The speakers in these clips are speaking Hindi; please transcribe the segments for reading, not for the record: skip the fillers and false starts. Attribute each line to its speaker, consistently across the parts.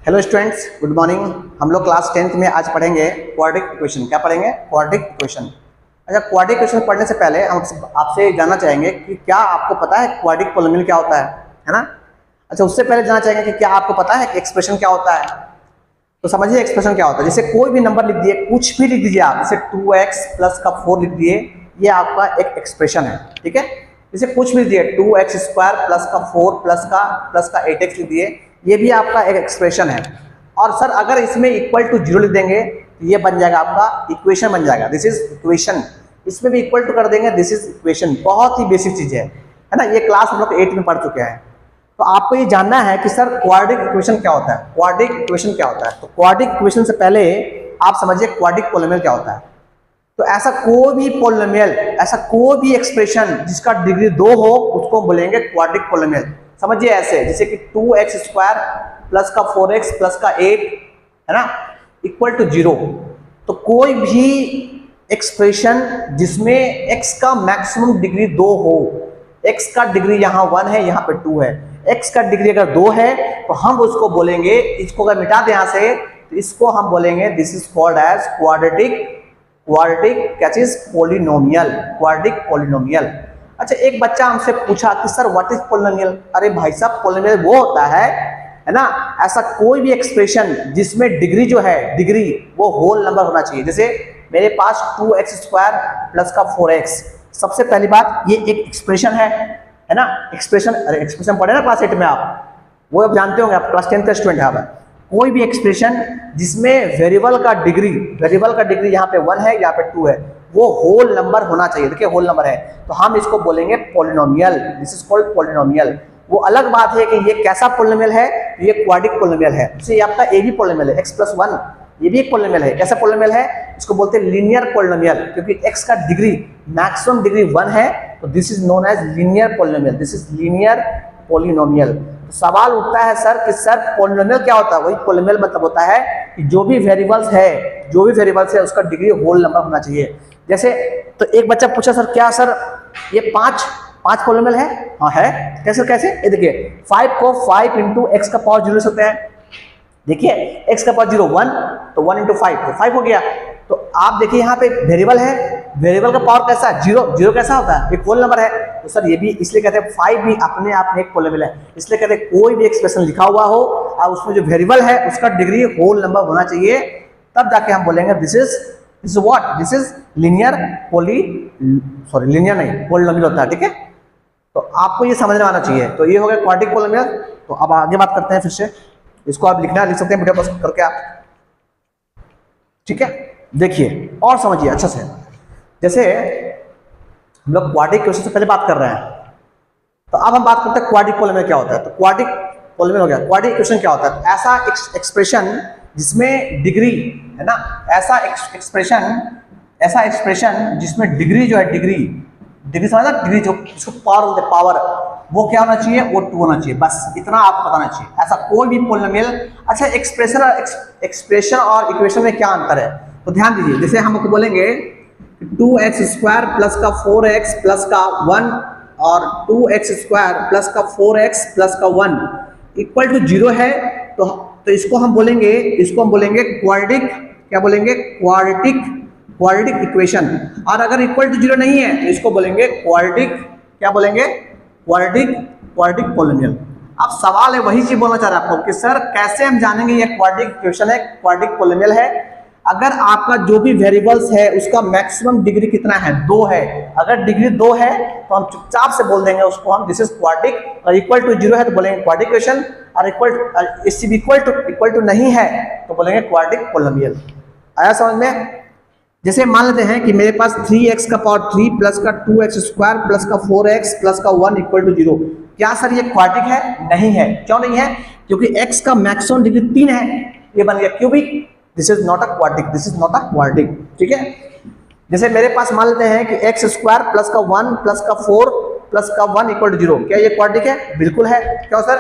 Speaker 1: Hello students, good morning. हम लोग क्लास 10th में आज पढ़ेंगे क्वाड्रेटिक इक्वेशन। क्या पढ़ेंगे? Quadratic equation. अच्छा, क्वाड्रेटिक इक्वेशन पढ़ने से पहले हम आपसे जानना चाहेंगे कि क्या आपको पता है क्वाड्रेटिक पोलिनोमियल क्या होता है ना? अच्छा, उससे पहले जानना चाहेंगे कि क्या आपको पता है कि एक्सप्रेशन क्या होता है। तो समझिए एक्सप्रेशन क्या होता है। जैसे कोई भी नंबर लिख दिए, कुछ भी लिख दीजिए आप, जैसे 2x प्लस का 4 लिख दिए, ये आपका एक एक्सप्रेशन है। ठीक है, जैसे कुछ भी दिए 2x स्क्वायर प्लस का 4 प्लस का 8x लिख दिए, ये भी आपका एक एक्सप्रेशन है। और सर अगर इसमें इक्वल टू 0 लिख देंगे तो ये बन जाएगा आपका इक्वेशन बन जाएगा, दिस इज इक्वेशन। इसमें भी इक्वल टू कर देंगे, दिस इज इक्वेशन। बहुत ही बेसिक चीज है ना? ये क्लास हम लोग 8 में पढ़ चुके हैं। तो आपको ये जानना है कि सर क्वाड्रेटिक इक्वेशन क्या होता है, क्वाड्रेटिक इक्वेशन क्या होता है। तो क्वाड्रेटिक इक्वेशन से पहले आप समझिए क्वाड्रेटिक पोलिनोमियल क्या होता है। तो ऐसा कोई भी पोलिनोमियल, ऐसा कोई भी एक्सप्रेशन जिसका डिग्री 2 हो, उसको बोलेंगे क्वाड्रेटिक पोलिनोमियल। समझिए ऐसे, जैसे कि 2x स्क्वायर प्लस का 4x प्लस का 8 है ना, इक्वल टू 0। तो कोई भी एक्सप्रेशन जिसमें x का मैक्सिमम डिग्री 2 हो, x का डिग्री यहाँ 1 है, यहाँ पे 2 है, x का डिग्री अगर 2 है तो हम उसको बोलेंगे, इसको अगर मिटा दें यहाँ से तो इसको हम बोलेंगे this is called as quadratic क्या चीज? Polynomial, quadratic polynomial. अच्छा, एक बच्चा हमसे पूछा कि सर व्हाट इज पोलिनोमियल। अरे भाई साहब, पोलिनोमियल वो होता है ना, ऐसा कोई भी एक्सप्रेशन जिसमें डिग्री जो है, डिग्री वो होल नंबर होना चाहिए। जैसे मेरे पास 2x स्क्वायर प्लस का 4x, सबसे पहली बात ये एक एक्सप्रेशन है ना, एक्सप्रेशन। अरे एक्सप्रेशन पढ़े ना क्लास 8 में आप, वो आप जानते होंगे, आप क्लास 10 का स्टूडेंट है आप। कोई भी एक्सप्रेशन जिसमें वेरिएबल का डिग्री यहाँ पे 1 है, यहाँ पे 2 है, वो होल नंबर होना चाहिए। देखिए होल नंबर है तो हम इसको बोलेंगे polynomial, this is called polynomial. वो अलग बात है कि ये कैसा पॉलिनोमियल है, ये क्वाड्रेटिक पॉलिनोमियल है। जैसे ये आपका ए भी पॉलिनोमियल है, x प्लस 1, ये भी एक पॉलिनोमियल है। कैसा पॉलिनोमियल है? इसको बोलते हैं लीनियर पॉलिनोमियल, क्योंकि x का डिग्री मैक्सिमम डिग्री 1 है, तो this is known as linear polynomial, this is linear polynomial. तो सवाल उठता है सर कि सर पॉलिनोमियल क्या होता है? वही पॉलिनोमियल मतलब होता है कि जो भी वेरिएबल्स है उसका डिग्री होल नंबर होना चाहिए। जैसे तो एक बच्चा पूछा सर क्या सर ये 5 पॉलिनोमियल है? हाँ है। कैसे? ये देखिए 5 को 5 इंटू एक्स का पावर 0 सकते हैं। देखिए x का पावर 0 1, तो 1 इंटू 5 तो 5 हो गया। तो आप देखिए यहाँ पे वेरिएबल है, वेरिएबल का पावर कैसा है? 0 कैसा होता है? एक होल नंबर है। तो सर ये भी इसलिए कहते हैं 5 भी अपने आप में एक पोलिनोमियल है। इसलिए कहते हैं कोई भी एक्सप्रेशन लिखा हुआ हो और उसमें जो वेरिएबल है उसका डिग्री होल नंबर होना चाहिए, तब जाके हम बोलेंगे this is what? This is linear linear नहीं, पोलिनोमियल होता है। ठीक है, तो आपको ये समझ में आना चाहिए। तो ये हो गया क्वाड्रेटिक पोलिनोमियल। तो अब आगे बात करते हैं फिर से, इसको आप लिख सकते हैं वीडियो पॉज करके आप। ठीक है, देखिए और समझिए अच्छा से। जैसे हम लोग क्वाड्रेटिक इक्वेशन से पहले बात कर रहे हैं, तो अब हम बात करते हैं क्वाड्रेटिक पोलिनोमियल क्या होता है। तो क्वाड्रेटिक पोलिनोमियल हो गया। क्वाड्रेटिक इक्वेशन क्या होता है? ऐसा एक्सप्रेशन जिसमें डिग्री है ना, ऐसा एक्सप्रेशन जिसमें डिग्री जो है, डिग्री समझना, डिग्री जो इसको पावर बोलते हैं, पावर, वो क्या होना चाहिए? वो 2 होना चाहिए। बस इतना आपको बताना चाहिए। ऐसा कोई भी पोलिनोमियल। अच्छा, एक्सप्रेशन और इक्वेशन में क्या अंतर है? तो ध्यान दीजिए, जैसे हम आपको बोलेंगे 2x स्क्वायर प्लस का 4x प्लस का 1 और 2x स्क्वायर प्लस का 4x प्लस का 1 इक्वल टू 0 है, तो इसको हम बोलेंगे क्वाड्रेटिक, क्या बोलेंगे? Quadratic equation. और अगर इक्वल टू 0 नहीं है तो इसको बोलेंगे क्वाड्रेटिक, क्या बोलेंगे? Quadratic polynomial. अब सवाल है, वही चीज बोलना चाह रहा आपको कि सर कैसे हम जानेंगे ये क्वाड्रेटिक इक्वेशन है, क्वाड्रेटिक पोलिनोमियल है? अगर आपका जो भी वेरिएबल्स है उसका मैक्सिमम डिग्री कितना है? 2 है। अगर डिग्री 2 है तो हम चुपचाप से बोल देंगे उसको हम दिस इज क्वाड्रेटिक। और इक्वल टू 0 है तो बोलेंगे क्वाड्रेटिक इक्वेशन, और इक्वल टू नहीं है तो बोलेंगे क्वाड्रेटिक पोलिनोमियल। आया समझ में? जैसे मान लेते हैं कि मेरे पास 3x का पावर 3 प्लस का 2x स्क्वायर प्लस का 4x प्लस का 1 इक्वल टू 0। क्या सर ये क्वाड्रेटिक है? नहीं है। क्यों नहीं है? क्योंकि x का मैक्सिमम डिग्री 3 है, ये बन गया cubic. This is not a quadratic. ठीक है, जैसे मेरे पास मान लेते हैं कि x स्क्वायर प्लस का 1 प्लस का 4 प्लस का 1 इक्वल टू 0। क्या ये क्वाड्रेटिक है? बिल्कुल है। क्यों सर?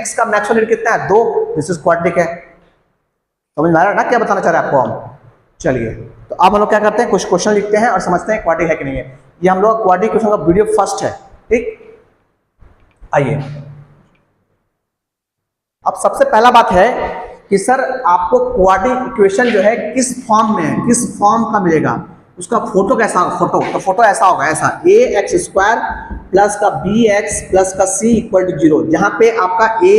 Speaker 1: x का मैक्सिमम डिग्री कितना है? 2। दिस इज क्वाड्रेटिक है। समझ में आ रहा है ना क्या बताना चाह रहे हैं आपको हम? चलिए, तो अब हम लोग क्या करते हैं, कुछ क्वेश्चन लिखते हैं और समझते हैं क्वाड्रेटिक है कि नहीं है। ये हम लोग क्वाड्रेटिक क्वेश्चन का वीडियो फर्स्ट है। ठीक, आइए अब सबसे पहला बात है कि सर आपको क्वाड्रेटिक इक्वेशन जो है किस फॉर्म में है, किस फॉर्म का मिलेगा, उसका फोटो कैसा होगा, तो फोटो ऐसा होगा, ऐसा ए एक्स स्क्वायर प्लस का बी एक्स प्लस का सी इक्वल टू 0, जहां पे आपका ए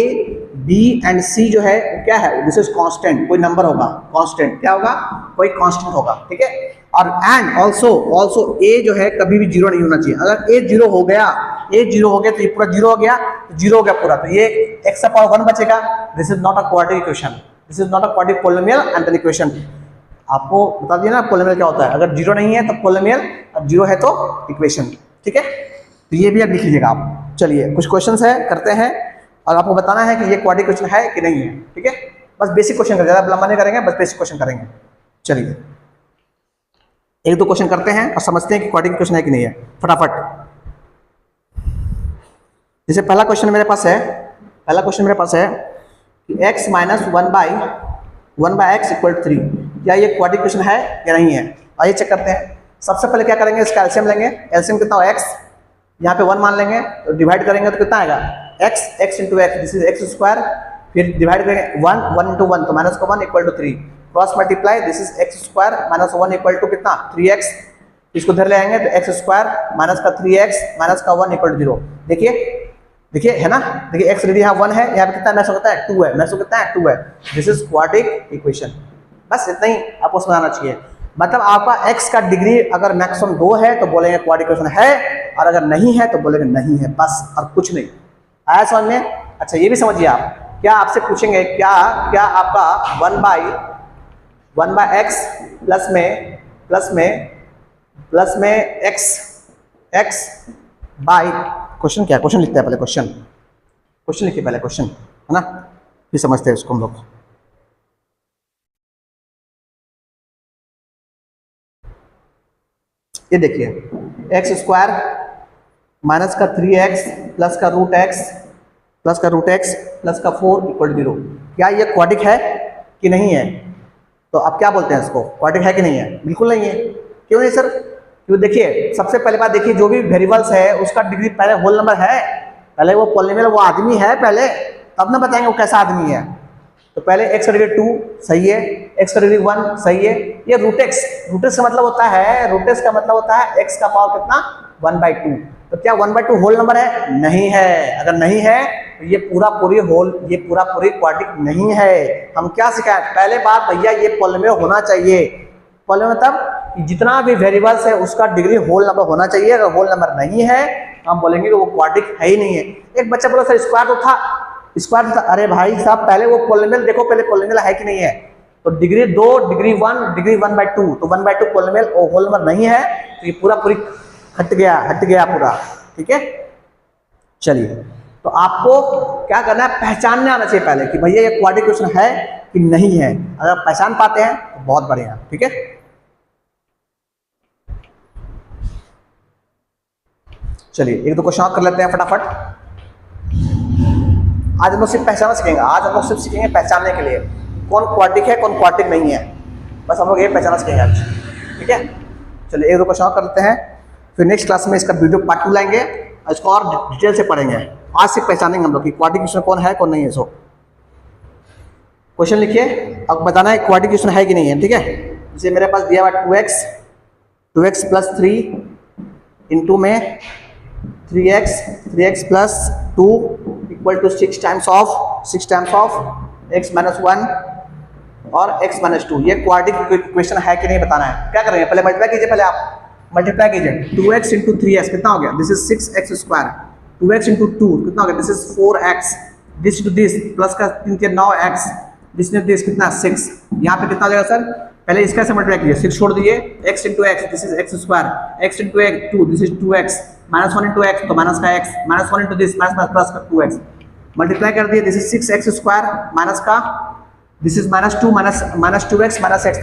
Speaker 1: बी एंड सी जो है क्या है, दिस इज कांस्टेंट, कोई नंबर होगा, कांस्टेंट क्या होगा, कोई कांस्टेंट होगा, ठीक है। और एंड ऑल्सो ए जो है कभी भी 0 नहीं होना चाहिए। अगर ए 0 हो गया, ए 0 हो गया तो ये पूरा 0 हो गया, तो 0 हो गया पूरा, तो ये x का पावर 1 बचेगा। This is not a quadratic equation, this is not a quadratic polynomial and an equation. आपको बता दिया ना पोलिनोमियल क्या होता है, अगर 0 नहीं है तो पोलिनोमियल, और 0 है तो इक्वेशन, ठीक है। तो ये भी आप लिख लीजिएगा आप। चलिए कुछ क्वेश्चंस है, करते हैं, और आपको बताना है कि ये क्वाड्रेटिक क्वेश्चन है कि नहीं है, ठीक है। बस बेसिक क्वेश्चन करेंगे, ज़्यादा लंबा नहीं करेंगे, बस बेसिक क्वेश्चन करेंगे। चलिए एक दो क्वेश्चन करते हैं और समझते हैं कि क्वाड्रेटिक क्वेश्चन है कि नहीं है, फटाफट। जैसे पहला क्वेश्चन मेरे पास है कि x माइनस 1/x इक्वल 3, क्या ये क्वाड्रेटिक क्वेश्चन है या नहीं है। आइए चेक करते हैं। सबसे पहले क्या करेंगे, इसका एलसीएम लेंगे। एलसीएम कितना हो, x, यहाँ पे 1 मान लेंगे, तो डिवाइड करेंगे तो कितना आएगा, x into x, this is x square, फिर डिवाइड करेंगे 1 इंटू 1, तो माइनस का 1 equal to 3, cross multiply, this is x square minus 1 equal to कितना 3x, इसको इधर ले आएंगे तो एक्स स्क्वायर माइनस का 3x माइनस का 1 इक्वल टू 0। देखिए है ना, देखिए x रेडी यहाँ 1 है, यहाँ पे कितना मैच होता है 2 है, मैच कितना है 2 है, दिस इज क्वाड्रेटिक इक्वेशन। बस इतना ही आपको समझाना चाहिए। मतलब आपका x का डिग्री अगर मैक्सिमम 2 है तो बोलेंगे क्वाड्रेटिक इक्वेशन है, और अगर नहीं है तो बोलेंगे नहीं है, बस और कुछ नहीं। आया समझ में। अच्छा ये भी समझिए आप, क्या आपसे पूछेंगे क्या आपका 1/x प्लस में x बाई, क्वेश्चन क्या है, क्वेश्चन लिखते हैं पहले, क्वेश्चन लिखिए पहले, क्वेश्चन है ना, फिर समझते हैं उसको हम लोग। ये देखिए एक्स स्क्वायर माइनस का 3x प्लस का रूट एक्स प्लस का 4 इक्वल 0, क्या ये क्वाड्रेटिक है कि नहीं है। तो आप क्या बोलते हैं इसको, क्वाड्रेटिक है कि नहीं है। बिल्कुल नहीं है। क्यों नहीं सर, क्यों, देखिए सबसे पहले बात देखिए, जो भी वेरिएबल्स है उसका डिग्री पहले होल नंबर है, पहले वो पोलिनोमियल वो आदमी है पहले, तब ना बताएंगे वो कैसा आदमी है। तो पहले x का डिग्री 2 सही है, x का डिग्री 1 सही है, ये रूट एक्स का मतलब होता है x का पावर कितना 1/2। तो क्या 1/2 होल नंबर है, नहीं है। अगर नहीं है तो ये पूरा पूरी क्वाड्रेटिक नहीं है। हम क्या सिखाएं, पहले बात भैया ये पोलिनोमियल होना चाहिए। पोलिनोमियल मतलब कि जितना भी वेरिएबल्स है उसका डिग्री होल नंबर होना चाहिए। अगर होल नंबर नहीं है हम बोलेंगे कि वो क्वाड्रेटिक है ही नहीं है। एक बच्चा बोला सर स्क्वायर तो था, अरे भाई साहब पहले वो पोलिनोमियल देखो, पहले पोलिनोमियल है कि नहीं है। तो डिग्री 2, डिग्री 1/2, तो 1/2 पोलिनोमियल होल नंबर नहीं है, तो ये पूरी हट गया पूरा, ठीक है। चलिए तो आपको क्या करना है, पहचानने आना चाहिए पहले कि भैया ये क्वाड्रेटिक इक्वेशन है कि नहीं है। अगर पहचान पाते हैं तो बहुत बढ़िया, ठीक है। चलिए एक दो क्वेश्चन कर लेते हैं फटाफट। आज हम लोग सिर्फ पहचानना सीखेंगे, पहचानने के लिए कौन क्वाड्रेटिक है कौन क्वाड्रेटिक नहीं है, बस हम लोग ये पहचानना सीखेंगे आज, ठीक है। चलिए एक दो क्वेश्चन कर लेते हैं, फिर नेक्स्ट क्लास में इसका वीडियो पार्ट 2 लाएंगे और इसको और डिटेल से पढ़ेंगे। आज से पहचानेंगे हम लोग कि क्वाड्रेटिक इक्वेशन कौन है कौन नहीं है। सो क्वेश्चन लिखिए, अब बताना है क्वाड्रेटिक इक्वेशन है कि नहीं है, ठीक है। जैसे मेरे पास दिया हुआ 2x प्लस 3 इंटू में 3x plus 2 equal to 6 times of x minus 1 और x माइनस 2। ये क्वाड्रेटिक इक्वेशन है कि नहीं बताना है। क्या करेंगे, पहले मल्टीप्लाई कीजिए, पहले आप मल्टीप्लाई कीजिए। 2x इंटू 3x कितना हो गया, this is 6x square, 2x into 2 कितना हो गया, this is 4x, this into this plus का 3 9x, दिस इंटू दिस कितना 6। यहाँ पे कितना हो जाएगा सर, पहले इसका से मल्टीप्लाई कीजिए, 6 छोड़ दिए, x into x, this is x square, x into x 2, this is 2x, minus 1 into x तो माइनस का x, minus 1 into this minus plus का 2x, मल्टीप्लाई कर दिए, this is 6x square minus का, this is minus 2 minus 2x minus x,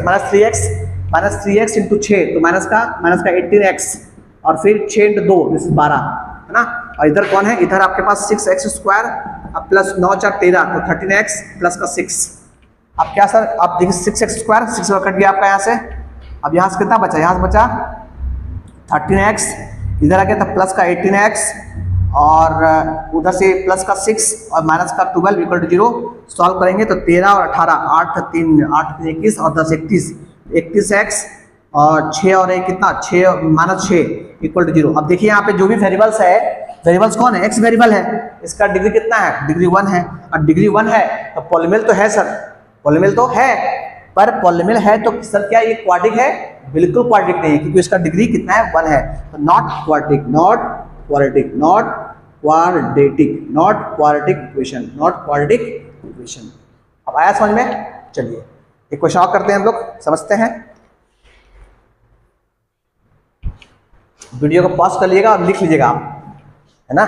Speaker 1: minus 3x into 6 तो माइनस का 18x, और फिर 6 इंटू 2 दिस इज 12, है ना। और इधर कौन है, इधर आपके पास 6x स्क्वायर प्लस 9 4 13 तो 13x प्लस का 6। अब क्या सर, आप देखिए 6x स्क्वायर 6 कट गया आपका यहाँ से। अब यहाँ से कितना बचा, यहाँ से बचा 13x, इधर आ गया था प्लस का 18x और उधर से प्लस का 6 और माइनस का 12 इक्वल टू 0 सॉल्व करेंगे तो 13 और 18 8 3 8 21 और 10 31 31x और 6 और 1 कितना 6 माइनस 6 इक्वल टू 0। अब देखिए यहाँ पे जो भी वेरिएबल्स है, वेरिएबल्स कौन है, x वेरिएबल है, इसका डिग्री कितना है, डिग्री 1 है। और डिग्री 1 है तो पॉलीनोमियल तो है सर, पॉलीनोमियल तो है, पर पॉलीनोमियल है तो सर क्या ये क्वाड्रिक है, बिल्कुल क्वाड्रिक नहीं है, क्योंकि इसका डिग्री कितना है 1 है। तो not quadric, not quadratic, not quadratic, not quadratic equation, not quadratic equation. अब आया समझ में? चलिए एक क्वेश्चन और करते हैं हम लोग, समझते हैं। वीडियो को पॉज कर लीजिएगा और लिख लीजिएगा आप, है ना।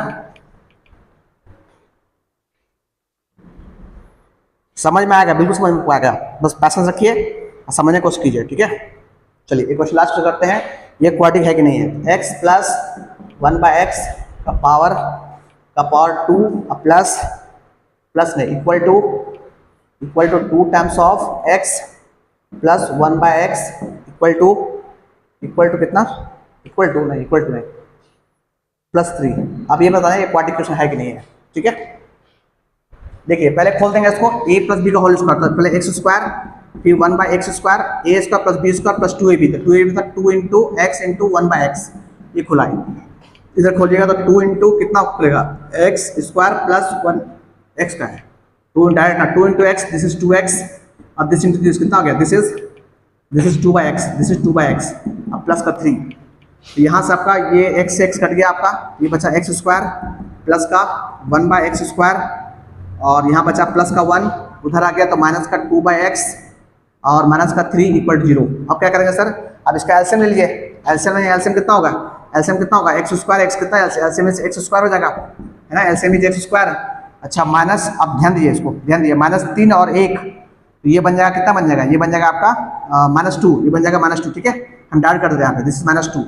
Speaker 1: समझ में आएगा, बिल्कुल समझ में आएगा, बस पैसेंस रखिए और समझने की कोशिश कीजिए, ठीक है। चलिए एक क्वेश्चन लास्ट करते हैं, ये क्वाड्रिक है कि नहीं है। x प्लस 1/x का पावर 2 प्लस नहीं equal to 2 times of x plus 1/x equal to कितना, इक्वल टू नहीं प्लस 3। अब ये बताना ये क्वाड्रिक क्वेश्चन है कि नहीं है, ठीक है। देखिए पहले खोल देंगे इसको, a प्लस बी का होल स्क्वायर, तो पहले x स्क्वायर फिर 1/x square a square plus b square plus 2ab तक, 2ab तक 2 इंटू x इंटू 1/x, ये खुला है। इधर खोलिएगा तो 2 इंटू कितना खुलेगा, x स्क्वायर प्लस 1x का है, 2 डायरेक्ट ना 2 into x, this is 2x और दिस इंटू दिस कितना हो गया, दिस इज 2/x, अब प्लस का 3। तो यहाँ से आपका ये x से x कट गया, आपका ये बचा x स्क्वायर प्लस का 1/x स्क्वायर और यहाँ बचा प्लस का 1, उधर आ गया तो माइनस का 2/x और माइनस का 3 इक्वल टू 0। अब क्या करेंगे सर, अब इसका एलसीएम ले लीजिए, एलसीएम कितना होगा, x स्क्वायर, x कितना है, एलसीएम में x स्क्वायर हो जाएगा, है ना, एलसीएम में x स्क्वायर। अच्छा माइनस, अब ध्यान दीजिए इसको, ध्यान दीजिए, माइनस 3 और 1 तो ये बन जाएगा, कितना बन जाएगा, ये बन जाएगा आपका -2, ये बन जाएगा -2, ठीक है। हम डायरेक्ट कर देते हैं यहाँ पे, दिस इज -2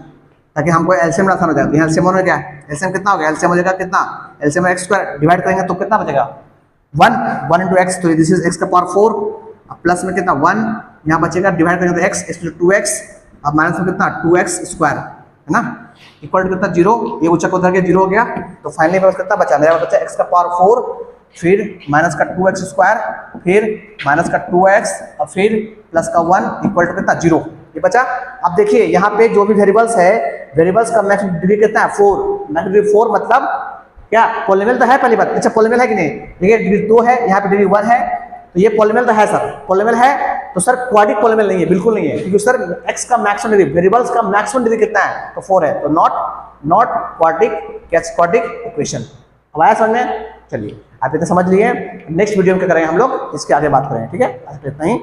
Speaker 1: ताकि हमको एलसीएम आसान हो जाए। एलसीएम होने क्या है, एलसीएम कितना हो गया, एलसीएम हो जाएगा कितना, एलसीएम x स्क्वायर डिवाइड करेंगे तो कितना बचेगा 1 इंटू x, तो दिस इज x का पावर 4 प्लस में कितना 1 यहाँ बचेगा, डिवाइड करेंगे तो x 2x अब माइनस में कितना 2x स्क्वायर, है ना, इक्वल टू कितना 0, ये ऊंचा को उधर के 0 हो गया। तो फाइनली मेरे पास कितना बचा, मेरा बचा x का पावर 4 फिर माइनस का 2x स्क्वायर फिर माइनस का 2x और फिर प्लस का 1 इक्वल टू कितना 0, ये बचा। अब देखिए यहाँ पे जो भी वेरिएबल्स है, वेरिएबल्स का मैक्सिमम डिग्री कितना है 4, मैक्सिमम डिग्री 4 मतलब क्या, पॉलीनोमियल तो है पहली बात। अच्छा पॉलीनोमियल है कि नहीं, देखिए डिग्री 2 है, यहाँ पे डिग्री 1 है, तो ये पॉलीनोमियल तो है सर, पॉलीनोमियल है तो सर क्वाड्रिक पॉलीनोमियल नहीं है, बिल्कुल नहीं है, क्योंकि सर x का मैक्सिमम डिग्री, वेरिएबल्स का मैक्सिमम डिग्री कितना है, तो 4 है, तो नॉट क्वाड्रिक इक्वेशन। अब आया समझ में? चलिए आप इतना समझ लिए, नेक्स्ट वीडियो में क्या करेंगे हम लोग, इसके आगे बात करेंगे, ठीक है। आज इतना ही।